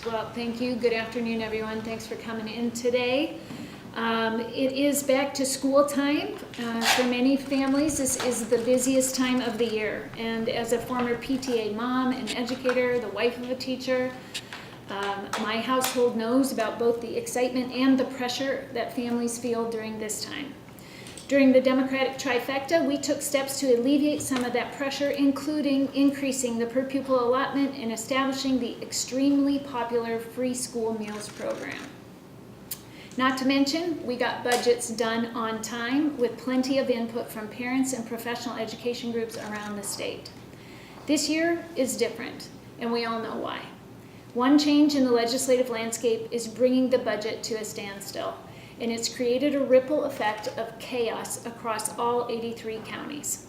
right. Well, thank you. Good afternoon, everyone. Thanks for coming in today. It is back to school time. For many families, this is the busiest time of the year. And as a former PTA mom and educator, the wife of a teacher, my household knows about both the excitement and the pressure that families feel during this time. During the Democratic trifecta, we took steps to alleviate some of that pressure, including increasing the per pupil allotment and establishing the extremely popular free school meals program. Not to mention, we got budgets done on time with plenty of input from parents and professional education groups around the state. This year is different, and we all know why. One change in the legislative landscape is bringing the budget to a standstill, and it's created a ripple effect of chaos across all 83 counties.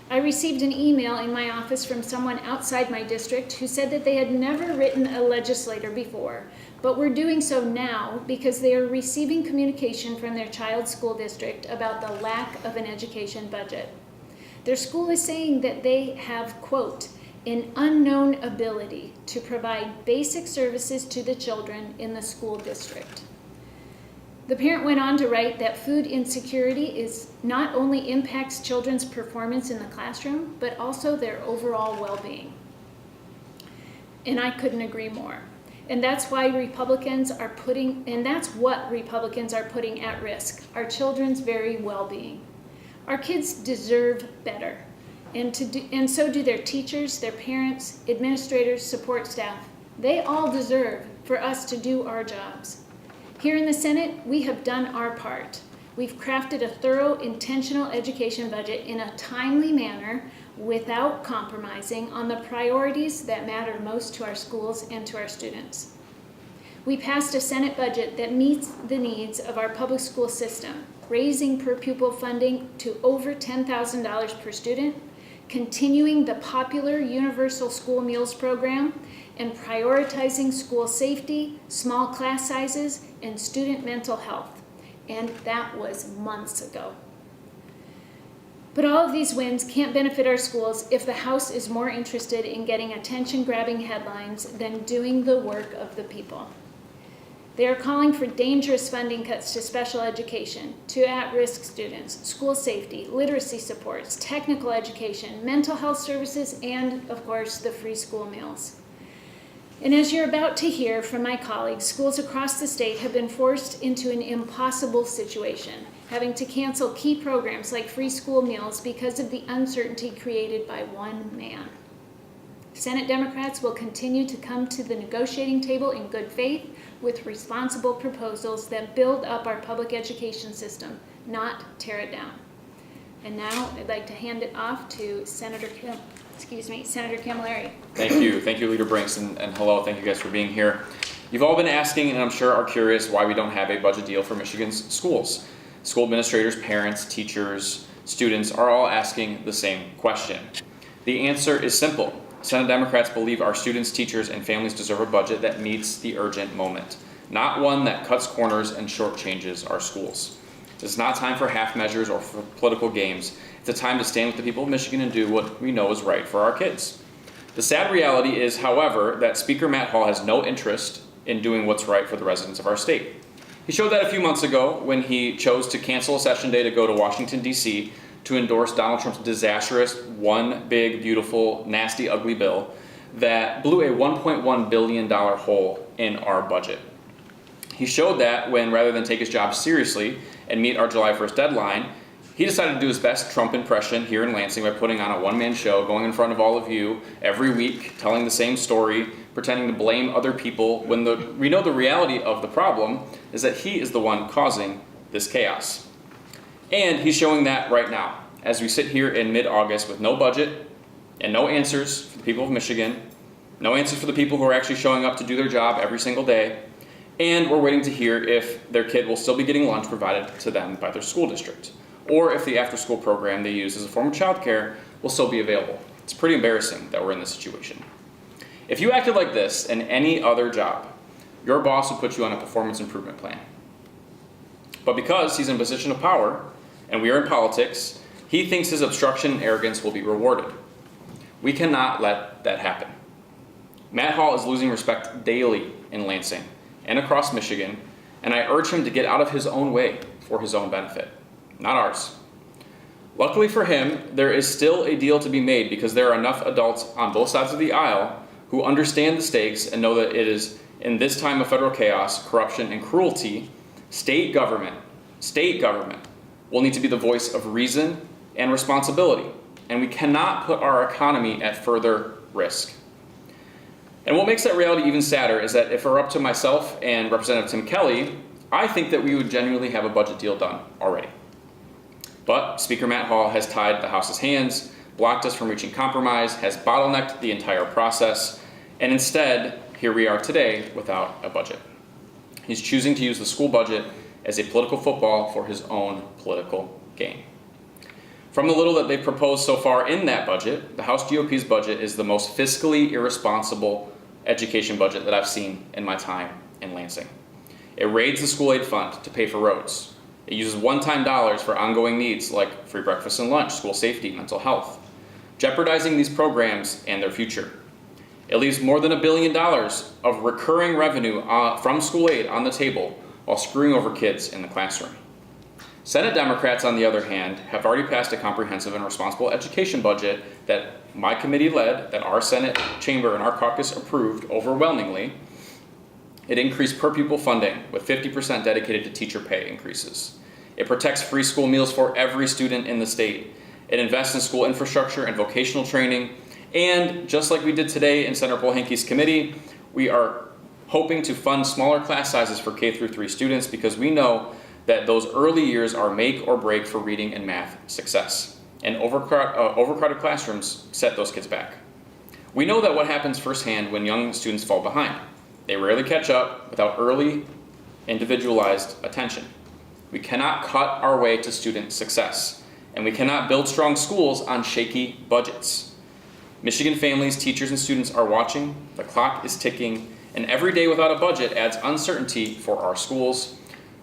I received an email in my office from someone outside my district who said that they had never written a legislator before, but were doing so now because they are receiving communication from their child's school district about the lack of an education budget. Their school is saying that they have, quote, an unknown ability to provide basic services to the children in the school district. The parent went on to write that food insecurity not only impacts children's performance in the classroom, but also their overall well-being. And I couldn't agree more. And that's what Republicans are putting at risk, our children's very well-being. Our kids deserve better, and so do their teachers, their parents, administrators, support staff. They all deserve for us to do our jobs. Here in the Senate, we have done our part. We've crafted a thorough, intentional education budget in a timely manner without compromising on the priorities that matter most to our schools and to our students. We passed a Senate budget that meets the needs of our public school system, raising per pupil funding to over $10,000 per student, continuing the popular Universal School Meals program, and prioritizing school safety, small class sizes, and student mental health. And that was months ago. But all of these wins can't benefit our schools if the House is more interested in getting attention-grabbing headlines than doing the work of the people. They are calling for dangerous funding cuts to special education, to at-risk students, school safety, literacy supports, technical education, mental health services, and, of course, the free school meals. And as you're about to hear from my colleagues, schools across the state have been forced into an impossible situation, having to cancel key programs like free school meals because of the uncertainty created by one man. Senate Democrats will continue to come to the negotiating table in good faith with responsible proposals that build up our public education system, not tear it down. And now I'd like to hand it off to Senator Camilleri. Thank you, Leader Brinks, and hello, thank you guys for being here. You've all been asking, and I'm sure are curious, why we don't have a budget deal for Michigan's schools. School administrators, parents, teachers, students are all asking the same question. The answer is simple. Senate Democrats believe our students, teachers, and families deserve a budget that meets the urgent moment, not one that cuts corners and shortchanges our schools. It's not time for half measures or for political games. It's a time to stand with the people of Michigan and do what we know is right for our kids. The sad reality is, however, that Speaker Matt Hall has no interest in doing what's right for the residents of our state. He showed that a few months ago when he chose to cancel a session day to go to Washington, D.C. to endorse Donald Trump's disastrous, one big, beautiful, nasty, ugly bill that blew a $1.1 billion hole in our budget. He showed that when, rather than take his job seriously and meet our July 1st deadline, he decided to do his best Trump impression here in Lansing by putting on a one-man show, going in front of all of you every week, telling the same story, pretending to blame other people, when we know the reality of the problem is that he is the one causing this chaos. And he's showing that right now, as we sit here in mid-August with no budget and no answers for the people of Michigan, no answers for the people who are actually showing up to do their job every single day, and we're waiting to hear if their kid will still be getting lunch provided to them by their school district, or if the after-school program they use as a form of childcare will still be available. It's pretty embarrassing that we're in this situation. If you acted like this in any other job, your boss would put you on a performance improvement plan. But because he's in a position of power, and we are in politics, he thinks his obstruction and arrogance will be rewarded. We cannot let that happen. Matt Hall is losing respect daily in Lansing and across Michigan, and I urge him to get out of his own way for his own benefit, not ours. Luckily for him, there is still a deal to be made because there are enough adults on both sides of the aisle who understand the stakes and know that it is, in this time of federal chaos, corruption, and cruelty, state government will need to be the voice of reason and responsibility, and we cannot put our economy at further risk. And what makes that reality even sadder is that if it were up to myself and Representative Tim Kelly, I think that we would genuinely have a budget deal done already. But Speaker Matt Hall has tied the House's hands, blocked us from reaching compromise, has bottlenecked the entire process, and instead, here we are today without a budget. He's choosing to use the school budget as a political football for his own political gain. From the little that they've proposed so far in that budget, the House GOP's budget is the most fiscally irresponsible education budget that I've seen in my time in Lansing. It raids the school aid fund to pay for roads. It uses one-time dollars for ongoing needs like free breakfast and lunch, school safety, mental health, jeopardizing these programs and their future. It leaves more than $1 billion of recurring revenue from school aid on the table while screwing over kids in the classroom. Senate Democrats, on the other hand, have already passed a comprehensive and responsible education budget that my committee led, that our Senate chamber and our caucus approved overwhelmingly. It increased per pupil funding with 50% dedicated to teacher pay increases. It protects free school meals for every student in the state. It invests in school infrastructure and vocational training. And just like we did today in Senator Polhanke's committee, we are hoping to fund smaller class sizes for K-3 students because we know that those early years are make or break for reading and math success. And overcrowded classrooms set those kids back. We know that what happens firsthand when young students fall behind. They rarely catch up without early, individualized attention. We cannot cut our way to student success, and we cannot build strong schools on shaky budgets. Michigan families, teachers, and students are watching, the clock is ticking, and every day without a budget adds uncertainty for our schools.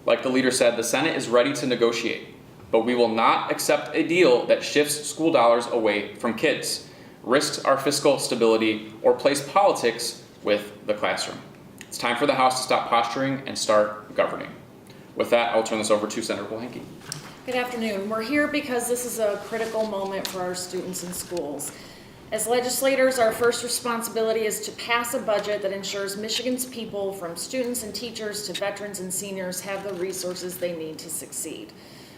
Like the leader said, the Senate is ready to negotiate, but we will not accept a deal that shifts school dollars away from kids, risks our fiscal stability, or plays politics with the classroom. It's time for the House to stop posturing and start governing. With that, I'll turn this over to Senator Polhanke. Good afternoon. We're here because this is a critical moment for our students in schools. As legislators, our first responsibility is to pass a budget that ensures Michigan's people, from students and teachers to veterans and seniors, have the resources they need to succeed.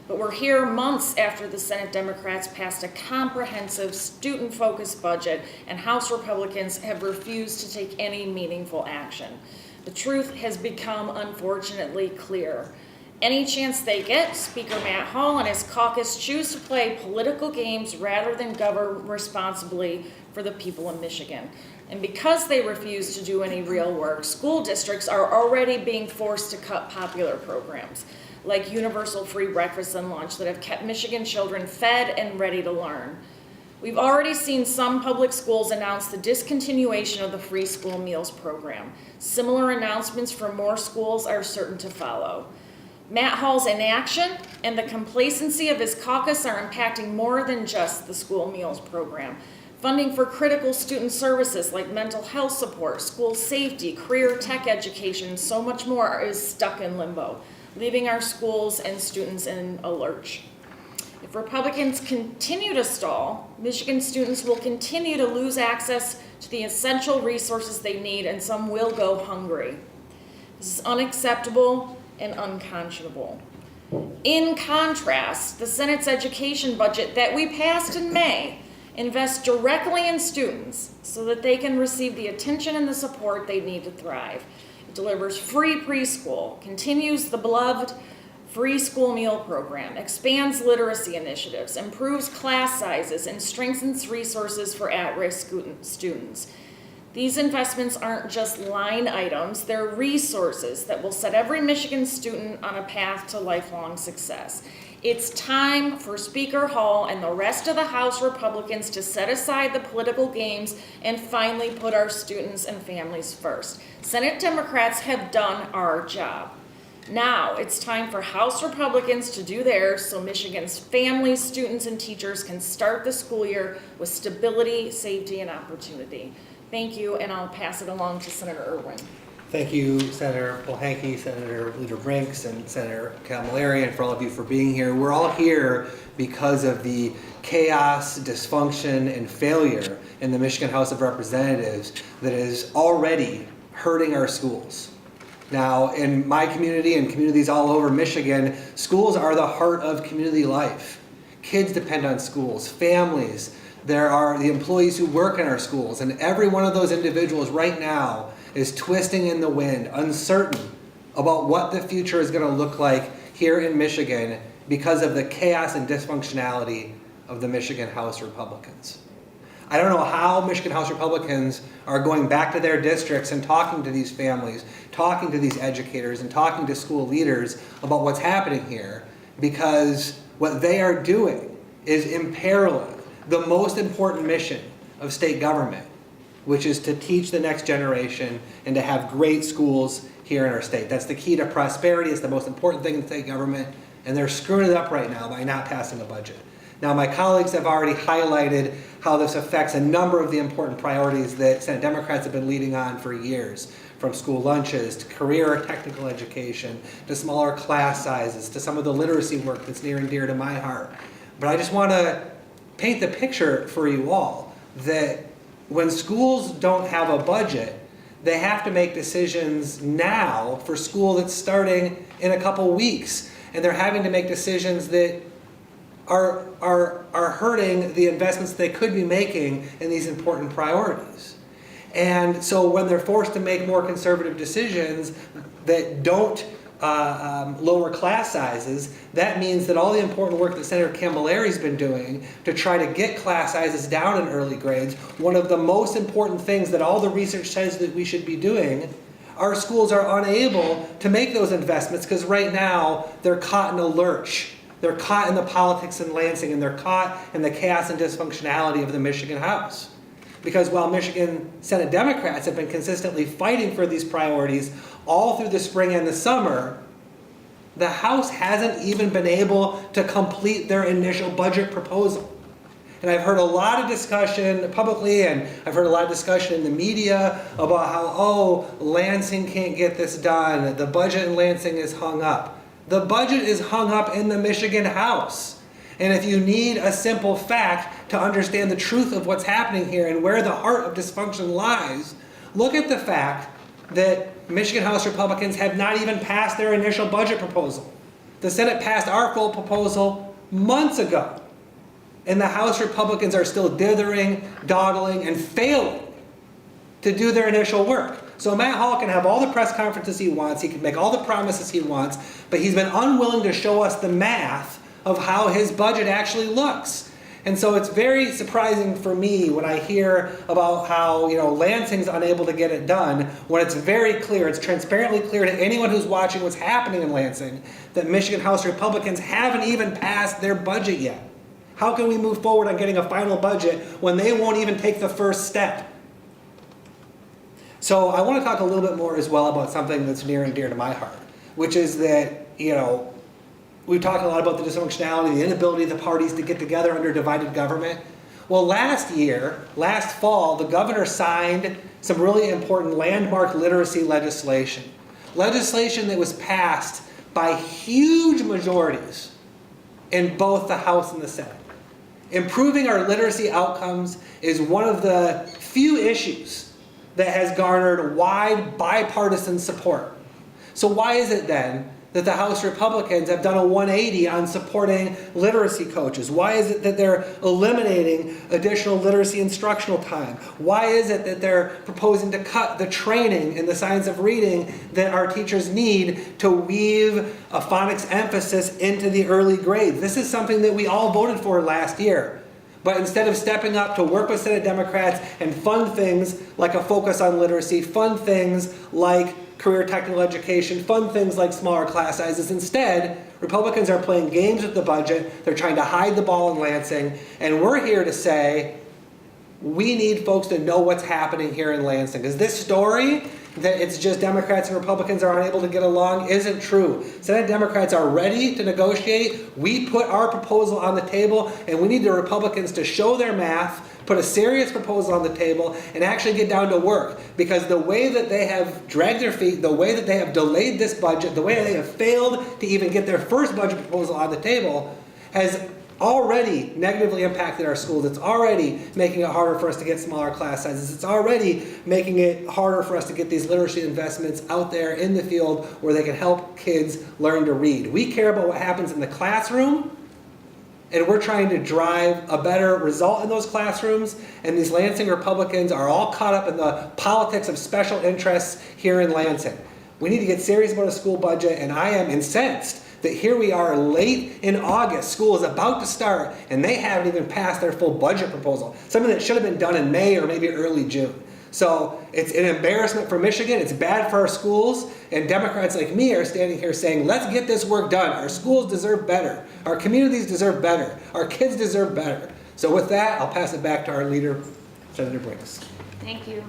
But we're here months after the Senate Democrats passed a comprehensive, student-focused budget, and House Republicans have refused to take any meaningful action. The truth has become, unfortunately, clear. Any chance they get, Speaker Matt Hall and his caucus choose to play political games rather than govern responsibly for the people of Michigan. And because they refuse to do any real work, school districts are already being forced to cut popular programs, like universal free breakfast and lunch, that have kept Michigan children fed and ready to learn. We've already seen some public schools announce the discontinuation of the free school meals program. Similar announcements from more schools are certain to follow. Matt Hall's inaction and the complacency of his caucus are impacting more than just the school meals program. Funding for critical student services like mental health support, school safety, career tech education, and so much more is stuck in limbo, leaving our schools and students in a lurch. If Republicans continue to stall, Michigan students will continue to lose access to the essential resources they need, and some will go hungry. This is unacceptable and unconscionable. In contrast, the Senate's education budget that we passed in May invests directly in students so that they can receive the attention and the support they need to thrive. It delivers free preschool, continues the beloved free school meal program, expands literacy initiatives, improves class sizes, and strengthens resources for at-risk students. These investments aren't just line items, they're resources that will set every Michigan student on a path to lifelong success. It's time for Speaker Hall and the rest of the House Republicans to set aside the political games and finally put our students and families first. Senate Democrats have done our job. Now it's time for House Republicans to do theirs so Michigan's families, students, and teachers can start the school year with stability, safety, and opportunity. Thank you, and I'll pass it along to Senator Irwin. Thank you, Senator Polhanke, Senator Leader Brinks, and Senator Camilleri, and for all of you for being here. We're all here because of the chaos, dysfunction, and failure in the Michigan House of Representatives that is already hurting our schools. Now, in my community and communities all over Michigan, schools are the heart of community life. Kids depend on schools, families. There are the employees who work in our schools, and every one of those individuals right now is twisting in the wind, uncertain about what the future is going to look like here in Michigan because of the chaos and dysfunctionality of the Michigan House Republicans. I don't know how Michigan House Republicans are going back to their districts and talking to these families, talking to these educators, and talking to school leaders about what's happening here, because what they are doing is imperiling the most important mission of state government, which is to teach the next generation and to have great schools here in our state. That's the key to prosperity. It's the most important thing in state government, and they're screwing it up right now by not passing a budget. Now, my colleagues have already highlighted how this affects a number of the important priorities that Senate Democrats have been leading on for years, from school lunches to career or technical education, to smaller class sizes, to some of the literacy work that's near and dear to my heart. But I just want to paint the picture for you all that when schools don't have a budget, they have to make decisions now for school that's starting in a couple weeks. And they're having to make decisions that are hurting the investments they could be making in these important priorities. And so when they're forced to make more conservative decisions that don't lower class sizes, that means that all the important work that Senator Camilleri's been doing to try to get class sizes down in early grades, one of the most important things that all the research says that we should be doing, our schools are unable to make those investments because right now they're caught in a lurch. They're caught in the politics in Lansing, and they're caught in the chaos and dysfunctionality of the Michigan House. Because while Michigan Senate Democrats have been consistently fighting for these priorities all through the spring and the summer, the House hasn't even been able to complete their initial budget proposal. And I've heard a lot of discussion publicly, and I've heard a lot of discussion in the media about how, Lansing can't get this done. The budget in Lansing is hung up. The budget is hung up in the Michigan House. And if you need a simple fact to understand the truth of what's happening here and where the heart of dysfunction lies, look at the fact that Michigan House Republicans have not even passed their initial budget proposal. The Senate passed our full proposal months ago. And the House Republicans are still dithering, dawdling, and failing to do their initial work. So Matt Hall can have all the press conferences he wants, he can make all the promises he wants, but he's been unwilling to show us the math of how his budget actually looks. And so it's very surprising for me when I hear about how, Lansing's unable to get it done, when it's very clear, it's transparently clear to anyone who's watching what's happening in Lansing, that Michigan House Republicans haven't even passed their budget yet. How can we move forward on getting a final budget when they won't even take the first step? So I want to talk a little bit more as well about something that's near and dear to my heart, which is that, we've talked a lot about the dysfunctionality, the inability of the parties to get together under divided government. Well, last fall, the governor signed some really important landmark literacy legislation. Legislation that was passed by huge majorities in both the House and the Senate. Improving our literacy outcomes is one of the few issues that has garnered wide bipartisan support. So why is it then that the House Republicans have done a 180 on supporting literacy coaches? Why is it that they're eliminating additional literacy instructional time? Why is it that they're proposing to cut the training in the science of reading that our teachers need to weave a phonics emphasis into the early grades? This is something that we all voted for last year. But instead of stepping up to work with Senate Democrats and fund things like a focus on literacy, fund things like career technical education, fund things like smaller class sizes, instead, Republicans are playing games with the budget. They're trying to hide the ball in Lansing. And we're here to say, we need folks to know what's happening here in Lansing. Because this story that it's just Democrats and Republicans are unable to get along isn't true. Senate Democrats are ready to negotiate. We put our proposal on the table, and we need the Republicans to show their math, put a serious proposal on the table, and actually get down to work. Because the way that they have dragged their feet, the way that they have delayed this budget, the way they have failed to even get their first budget proposal on the table has already negatively impacted our schools. It's already making it harder for us to get smaller class sizes. It's already making it harder for us to get these literacy investments out there in the field where they can help kids learn to read. We care about what happens in the classroom, and we're trying to drive a better result in those classrooms, and these Lansing Republicans are all caught up in the politics of special interests here in Lansing. We need to get serious about a school budget, and I am incensed that here we are late in August, school is about to start, and they haven't even passed their full budget proposal. Something that should have been done in May or maybe early June. So it's an embarrassment for Michigan, it's bad for our schools, and Democrats like me are standing here saying, let's get this work done. Our schools deserve better. Our communities deserve better. Our kids deserve better. So with that, I'll pass it back to our leader, Senator Brinks. Thank you.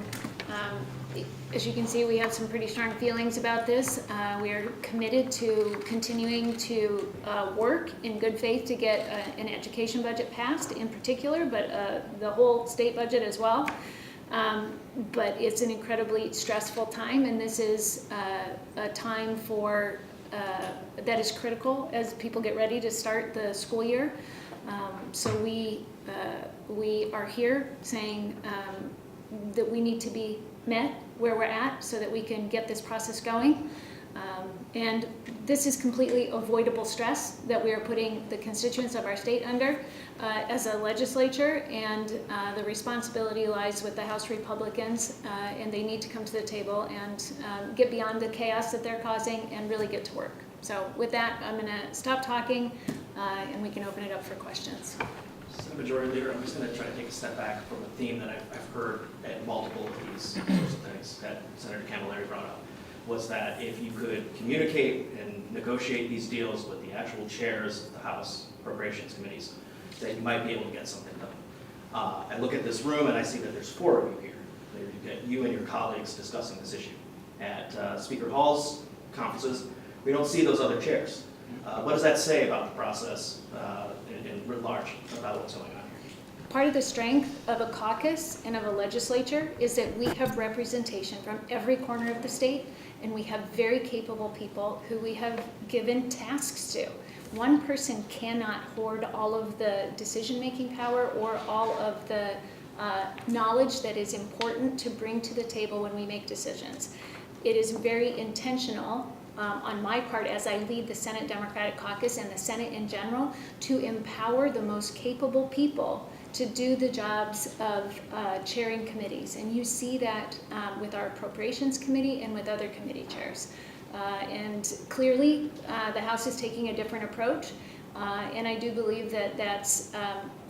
As you can see, we have some pretty strong feelings about this. We are committed to continuing to work in good faith to get an education budget passed in particular, but the whole state budget as well. But it's an incredibly stressful time, and this is a time for that is critical as people get ready to start the school year. So we are here saying that we need to be met where we're at so that we can get this process going. And this is completely avoidable stress that we are putting the constituents of our state under as a legislature, and the responsibility lies with the House Republicans, and they need to come to the table and get beyond the chaos that they're causing and really get to work. So with that, I'm going to stop talking and we can open it up for questions. Majority Leader, I'm just going to try to take a step back from a theme that I've heard at multiple of these sorts of things that Senator Camilleri brought up, was that if you could communicate and negotiate these deals with the actual chairs of the House Appropriations Committees, that you might be able to get something done. I look at this room and I see that there's 4 of you here. You've got you and your colleagues discussing this issue. At Speaker Hall's conferences, we don't see those other chairs. What does that say about the process in writ large about what's going on here? Part of the strength of a caucus and of a legislature is that we have representation from every corner of the state, and we have very capable people who we have given tasks to. One person cannot hoard all of the decision-making power or all of the knowledge that is important to bring to the table when we make decisions. It is very intentional on my part as I lead the Senate Democratic Caucus and the Senate in general to empower the most capable people to do the jobs of chairing committees. And you see that with our Appropriations Committee and with other committee chairs. And clearly, the House is taking a different approach. And I do believe that that's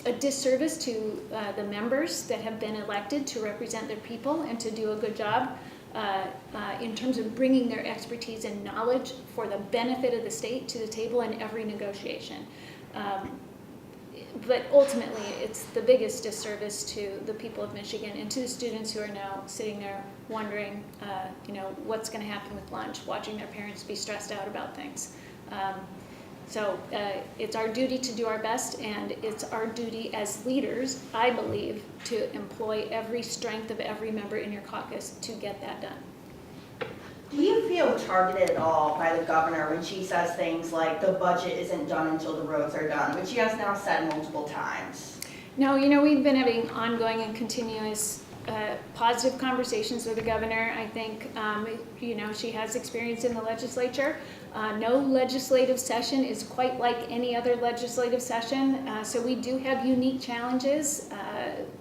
a disservice to the members that have been elected to represent their people and to do a good job in terms of bringing their expertise and knowledge for the benefit of the state to the table in every negotiation. But ultimately, it's the biggest disservice to the people of Michigan and to the students who are now sitting there wondering, what's going to happen with lunch, watching their parents be stressed out about things. So it's our duty to do our best, and it's our duty as leaders, I believe, to employ every strength of every member in your caucus to get that done. Do you feel targeted at all by the governor when she says things like the budget isn't done until the roads are done, which she has now said multiple times? No, we've been having ongoing and continuous positive conversations with the governor. I think, she has experience in the legislature. No legislative session is quite like any other legislative session, so we do have unique challenges.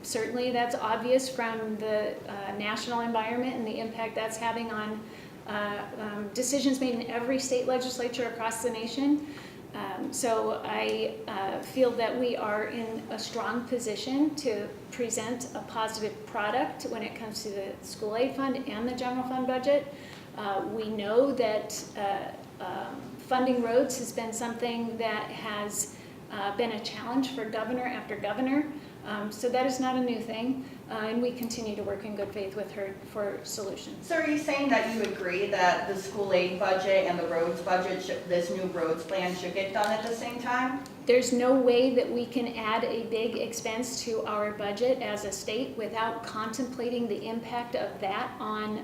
Certainly that's obvious from the national environment and the impact that's having on decisions made in every state legislature across the nation. So I feel that we are in a strong position to present a positive product when it comes to the school aid fund and the general fund budget. We know that funding roads has been something that has been a challenge for governor after governor. So that is not a new thing. and we continue to work in good faith with her for solutions. So are you saying that you agree that the school aid budget and the roads budget, this new roads plan should get done at the same time? There's no way that we can add a big expense to our budget as a state without contemplating the impact of that on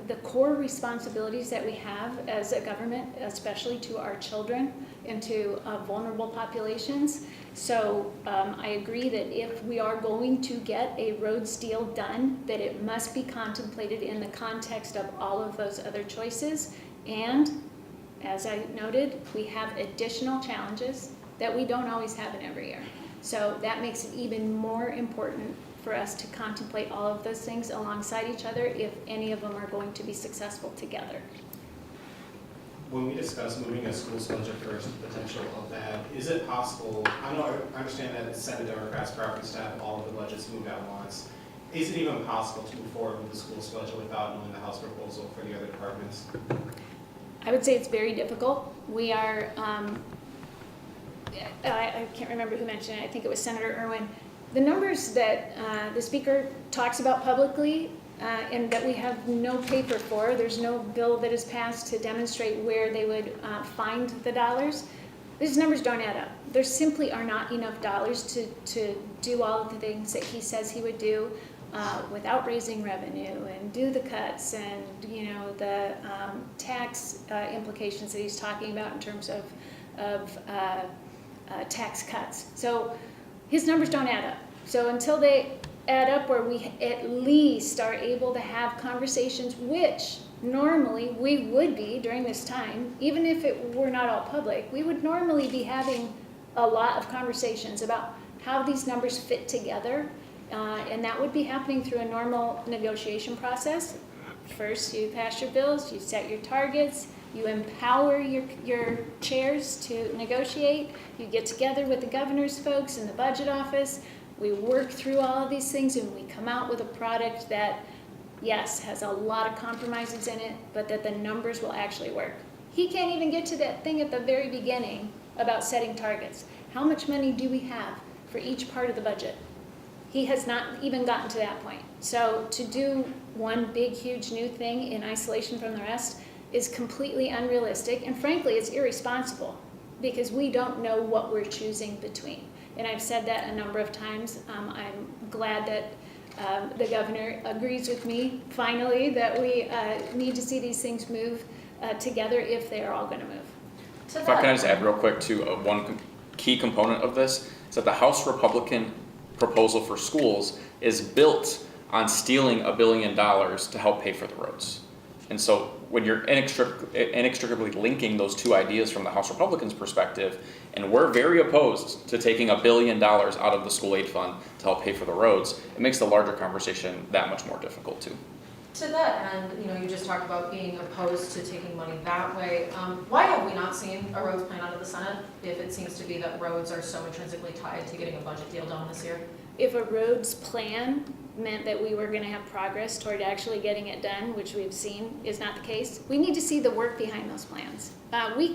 the core responsibilities that we have as a government, especially to our children and to vulnerable populations. So I agree that if we are going to get a roads deal done, that it must be contemplated in the context of all of those other choices. And as I noted, we have additional challenges that we don't always have in every year. So that makes it even more important for us to contemplate all of those things alongside each other if any of them are going to be successful together. When we discuss moving a school's budget first, the potential of that, is it possible, I understand that it's Senate Democrats' preference to have all of the budgets moved at once. Is it even possible to move forward with the school's budget without knowing the House proposal for the other departments? I would say it's very difficult. We are, I can't remember who mentioned it, I think it was Senator Irwin. The numbers that the speaker talks about publicly and that we have no paper for, there's no bill that is passed to demonstrate where they would find the dollars. These numbers don't add up. There simply are not enough dollars to do all of the things that he says he would do without raising revenue and do the cuts and the tax implications that he's talking about in terms of tax cuts. So his numbers don't add up. So until they add up where we at least are able to have conversations, which normally we would be during this time, even if it were not all public, we would normally be having a lot of conversations about how these numbers fit together, and that would be happening through a normal negotiation process. First, you pass your bills, you set your targets, you empower your chairs to negotiate, you get together with the governor's folks in the budget office, we work through all of these things, and we come out with a product that, yes, has a lot of compromises in it, but that the numbers will actually work. He can't even get to that thing at the very beginning about setting targets. How much money do we have for each part of the budget? He has not even gotten to that point. So to do one big, huge new thing in isolation from the rest is completely unrealistic, and frankly, it's irresponsible because we don't know what we're choosing between. And I've said that a number of times. I'm glad that the governor agrees with me, finally, that we need to see these things move together if they are all going to move. If I can just add real quick to one key component of this, is that the House Republican proposal for schools is built on stealing $1 billion to help pay for the roads. And so when you're inextricably linking those two ideas from the House Republicans' perspective, and we're very opposed to taking $1 billion out of the school aid fund to help pay for the roads, it makes the larger conversation that much more difficult too. To that end, you just talked about being opposed to taking money that way. Why have we not seen a roads plan out of the Senate if it seems to be that roads are so intrinsically tied to getting a budget deal done this year? If a roads plan meant that we were going to have progress toward actually getting it done, which we've seen is not the case, we need to see the work behind those plans.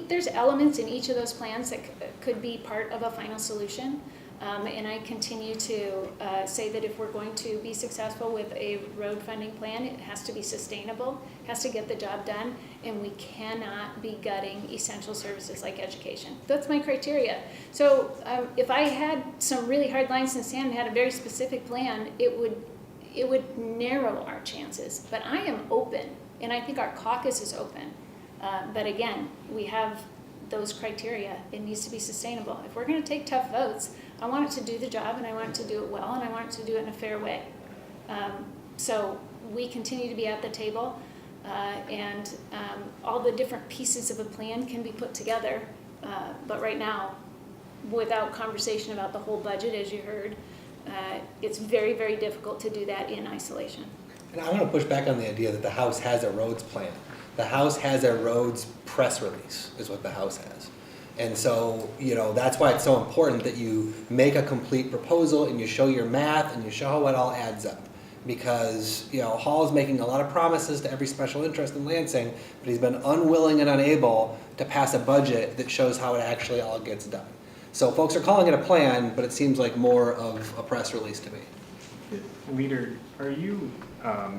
There's elements in each of those plans that could be part of a final solution. And I continue to say that if we're going to be successful with a road funding plan, it has to be sustainable, has to get the job done, and we cannot be gutting essential services like education. That's my criteria. So if I had some really hard lines in the sand and had a very specific plan, it would narrow our chances. But I am open, and I think our caucus is open. But again, we have those criteria. It needs to be sustainable. If we're going to take tough votes, I want it to do the job, and I want it to do it well, and I want it to do it in a fair way. So we continue to be at the table, and all the different pieces of a plan can be put together. But right now, without conversation about the whole budget, as you heard, it's very, very difficult to do that in isolation. And I want to push back on the idea that the House has a roads plan. The House has a roads press release, is what the House has. And so, that's why it's so important that you make a complete proposal and you show your math and you show how it all adds up. Because, Hall's making a lot of promises to every special interest in Lansing, but he's been unwilling and unable to pass a budget that shows how it actually all gets done. So folks are calling it a plan, but it seems like more of a press release to me. Leader, are you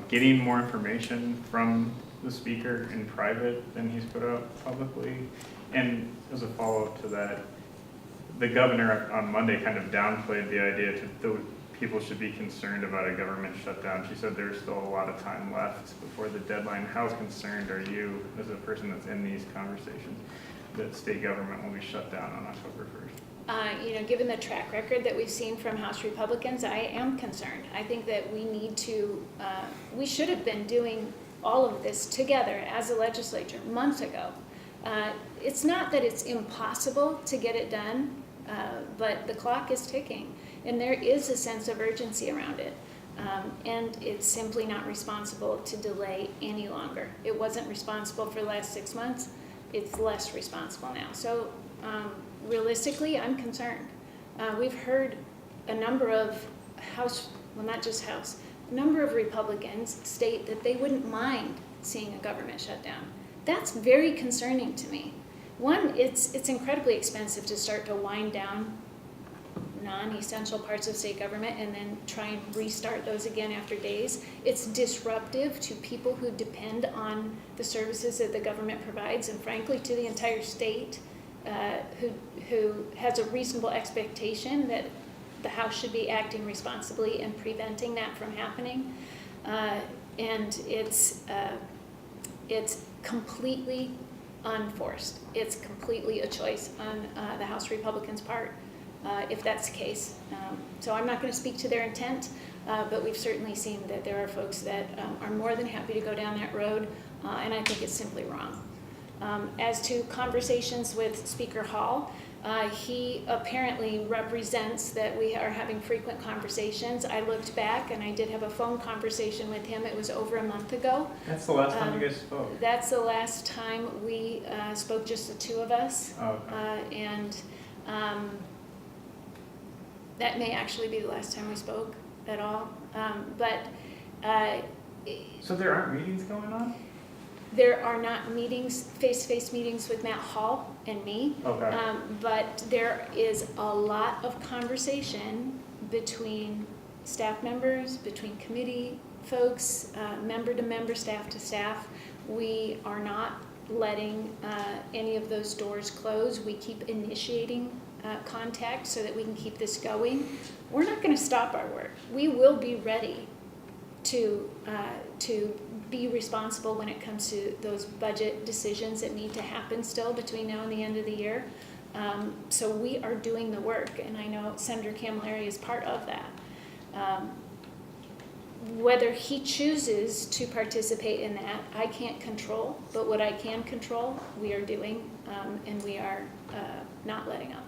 getting more information from the speaker in private than he's put out publicly? And as a follow-up to that, the governor on Monday kind of downplayed the idea that people should be concerned about a government shutdown. She said there's still a lot of time left before the deadline. How concerned are you, as a person that's in these conversations, that state government will be shut down on October 1st? Given the track record that we've seen from House Republicans, I am concerned. I think that we should have been doing all of this together as a legislature months ago. It's not that it's impossible to get it done, but the clock is ticking, and there is a sense of urgency around it. And it's simply not responsible to delay any longer. It wasn't responsible for the last 6 months. It's less responsible now. So realistically, I'm concerned. We've heard a number of a number of Republicans state that they wouldn't mind seeing a government shutdown. That's very concerning to me. One, it's incredibly expensive to start to wind down non-essential parts of state government and then try and restart those again after days. It's disruptive to people who depend on the services that the government provides, and frankly to the entire state, who has a reasonable expectation that the House should be acting responsibly and preventing that from happening. And it's completely unforced. It's completely a choice on the House Republicans' part, if that's the case. So I'm not going to speak to their intent, but we've certainly seen that there are folks that are more than happy to go down that road, and I think it's simply wrong. As to conversations with Speaker Hall, he apparently represents that we are having frequent conversations. I looked back and I did have a phone conversation with him. It was over a month ago. That's the last time you guys spoke? That's the last time we spoke, just the two of us. Oh, okay. That may actually be the last time we spoke at all. So there aren't meetings going on? There are not meetings, face-to-face meetings with Matt Hall and me. Okay. But there is a lot of conversation between staff members, between committee folks, member to member, staff to staff. We are not letting any of those doors close. We keep initiating contact so that we can keep this going. We're not going to stop our work. We will be ready to be responsible when it comes to those budget decisions that need to happen still between now and the end of the year. So we are doing the work, and I know Senator Camilleri is part of that. Whether he chooses to participate in that, I can't control, but what I can control, we are doing, and we are not letting up.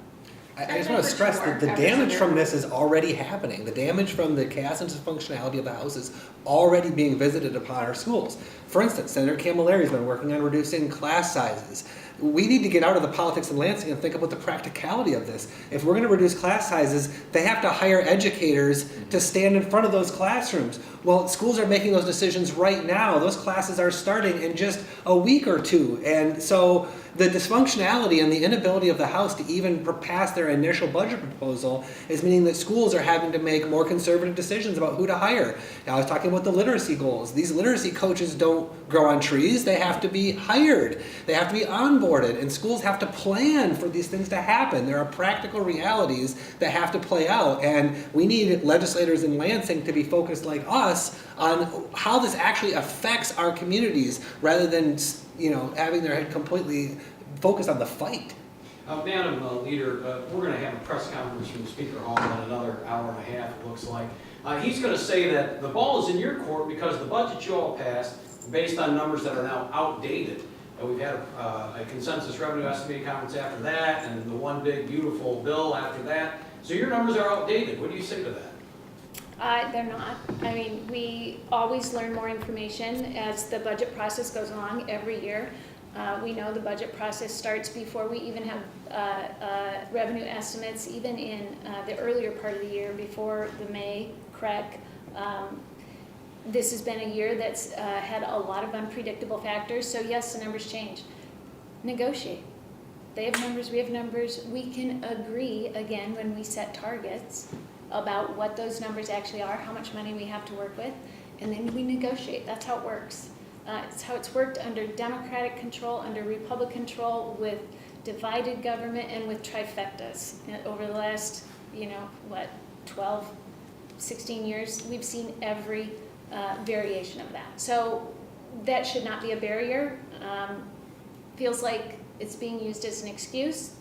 I just want to stress that the damage from this is already happening. The damage from the chaos and dysfunctionality of the House is already being visited upon our schools. For instance, Senator Camilleri has been working on reducing class sizes. We need to get out of the politics in Lansing and think about the practicality of this. If we're going to reduce class sizes, they have to hire educators to stand in front of those classrooms. Well, schools are making those decisions right now. Those classes are starting in just a week or two. And so the dysfunctionality and the inability of the House to even pass their initial budget proposal is meaning that schools are having to make more conservative decisions about who to hire. Now, I was talking about the literacy goals. These literacy coaches don't grow on trees. They have to be hired. They have to be onboarded. And schools have to plan for these things to happen. There are practical realities that have to play out. And we need legislators in Lansing to be focused like us on how this actually affects our communities rather than, having their head completely focused on the fight. Madam Leader, we're going to have a press conference from Speaker Hall in another hour and a half, it looks like. He's going to say that the ball is in your court because the budget you all passed, based on numbers that are now outdated. And we've had a consensus revenue estimating conference after that, and the one big beautiful bill after that. So your numbers are outdated. What do you say to that? They're not. I mean, we always learn more information as the budget process goes along every year. We know the budget process starts before we even have revenue estimates, even in the earlier part of the year, before the May CREC. This has been a year that's had a lot of unpredictable factors, so yes, the numbers change. Negotiate. They have numbers, we have numbers. We can agree, again, when we set targets, about what those numbers actually are, how much money we have to work with, and then we negotiate. That's how it works. It's how it's worked under Democratic control, under Republican control, with divided government and with trifectas. And over the last, 12, 16 years, we've seen every variation of that. So that should not be a barrier. Feels like it's being used as an excuse.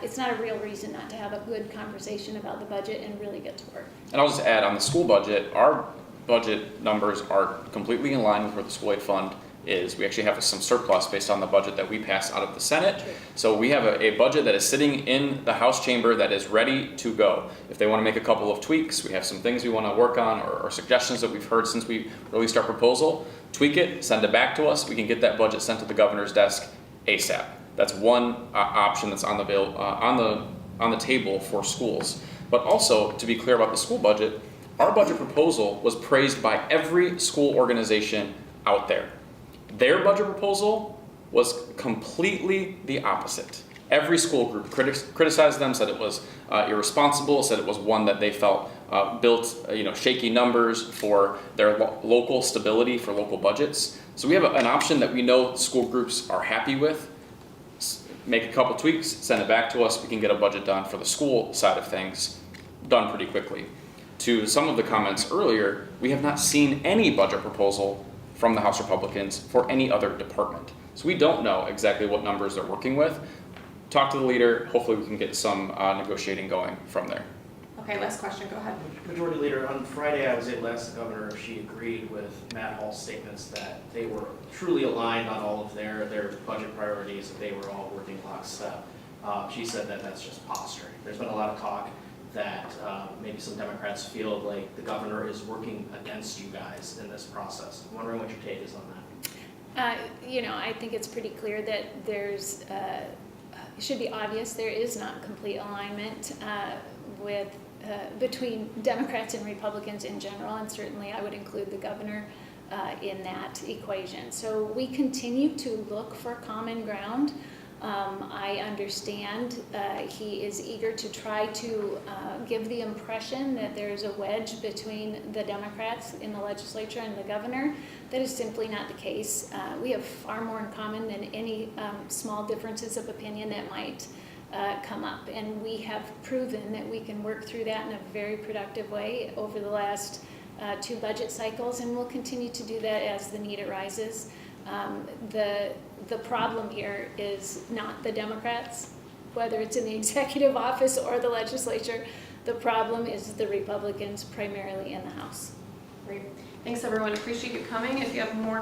It's not a real reason not to have a good conversation about the budget and really get to work. And I'll just add, on the school budget, our budget numbers are completely in line with where the school aid fund is. We actually have some surplus based on the budget that we passed out of the Senate. So we have a budget that is sitting in the House chamber that is ready to go. If they want to make a couple of tweaks, we have some things we want to work on, or suggestions that we've heard since we released our proposal. Tweak it, send it back to us. We can get that budget sent to the governor's desk ASAP. That's one option that's on the table for schools. But also, to be clear about the school budget, our budget proposal was praised by every school organization out there. Their budget proposal was completely the opposite. Every school group criticized them, said it was irresponsible, said it was one that they felt built shaky numbers for their local stability, for local budgets. So we have an option that we know school groups are happy with. Make a couple tweaks, send it back to us. We can get a budget done for the school side of things done pretty quickly. To some of the comments earlier, we have not seen any budget proposal from the House Republicans for any other department. So we don't know exactly what numbers they're working with. Talk to the leader. Hopefully we can get some negotiating going from there. Okay, last question, go ahead. Majority Leader, on Friday I was able to ask the governor if she agreed with Matt Hall's statements that they were truly aligned on all of their budget priorities, that they were all working lockstep. She said that that's just posturing. There's been a lot of talk that maybe some Democrats feel like the governor is working against you guys in this process. I'm wondering what your take is on that. I think it's pretty clear that there's, it should be obvious, there is not complete alignment between Democrats and Republicans in general, and certainly I would include the governor in that equation. So we continue to look for common ground. I understand he is eager to try to give the impression that there is a wedge between the Democrats in the legislature and the governor. That is simply not the case. We have far more in common than any small differences of opinion that might come up, and we have proven that we can work through that in a very productive way over the last 2 budget cycles, and we'll continue to do that as the need arises. The problem here is not the Democrats, whether it's in the executive office or the legislature. The problem is the Republicans, primarily in the House. Great. Thanks, everyone. Appreciate you coming. If you have more